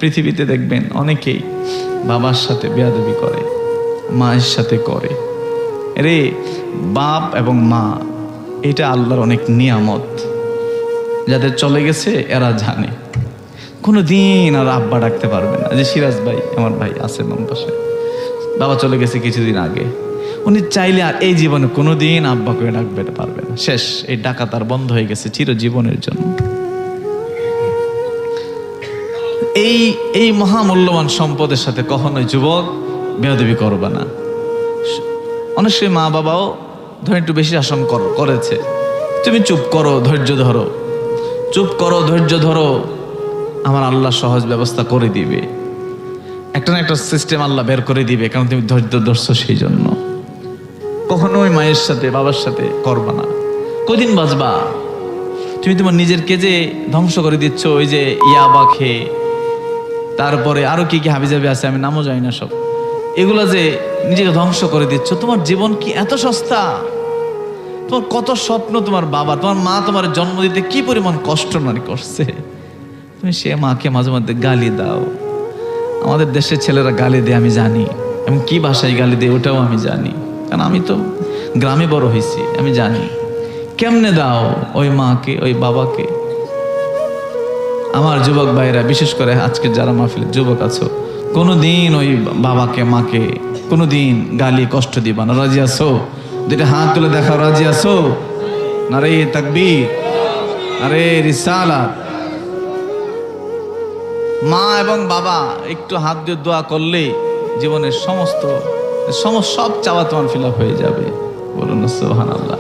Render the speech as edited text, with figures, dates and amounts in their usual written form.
পৃথিবীতে দেখবেন অনেকেই বাবার সাথে বেয়াদবি করে, মায়ের সাথে করে। রে বাপ এবং মা এটা আল্লাহর অনেক নিয়ামত, যাদের চলে গেছে এরা জানে। কোনো দিন আর আব্বা ডাকতে পারবে না। যে সিরাজ ভাই, আমার ভাই আছে বাম পাশে, বাবা চলে গেছে কিছুদিন আগে, উনি চাইলে আর এই জীবনে কোনো দিন আব্বা করে ডাকবে পারবে না। শেষ, এই ডাকা তার বন্ধ হয়ে গেছে চিরজীবনের জন্য। এই মহামূল্যবান সম্পদের সাথে কখনোই যুবক বেয়াদবি করবে না। অনেক সময় মা বাবাও ধরে একটু বেশি শাসন করেছে, তুমি চুপ করো, ধৈর্য ধরো, চুপ করো, ধৈর্য ধরো, আমার আল্লাহ সহজ ব্যবস্থা করে দিবে। একটা না একটা সিস্টেম আল্লাহ বের করে দিবে, কারণ তুমি ধৈর্য ধরছো সেই জন্য। কখনোই মায়ের সাথে বাবার সাথে করবা না। কদিন বাঁচবা? তুমি তোমার নিজের কেজে ধ্বংস করে দিচ্ছ। ওই যে ইয়াবা খেয়ে, তারপরে আরো কি কি হাবিজাবি আছে, আমি নামও জানি না সব, এগুলো যে নিজেকে ধ্বংস করে দিচ্ছ। তোমার জীবন কি এত সস্তা? তোমার কত স্বপ্ন, তোমার বাবা, তোমার মা তোমার জন্ম দিতে কি পরিমাণ কষ্ট নারী করছে, তুমি সে মাকে মাঝে মধ্যে গালি দাও। আমাদের দেশের ছেলেরা গালি দেয়, আমি জানি, এবং কি ভাষায় গালি দেয় ওটাও আমি জানি, কারণ আমি তো গ্রামে বড় হয়েছি, আমি জানি কেমনে দাও ওই মাকে, ওই বাবাকে। আমার যুবক ভাইরা, বিশেষ করে আজকে যারা মাহফিলের যুবক আছো, কোনোদিন ওই বাবাকে মাকে কোনোদিন গালি কষ্ট দিবা না। রাজি আছো? দুইটা হাত তুলে দেখাও, রাজি আছো? নারে তাকবীর, আরে রিসালাত। মা এবং বাবা একটু হাত দিয়ে দোয়া করলে জীবনের সমস্ত সব চাওয়া তোমার ফিল আপ হয়ে যাবে। বলুন সুবহানাল্লাহ।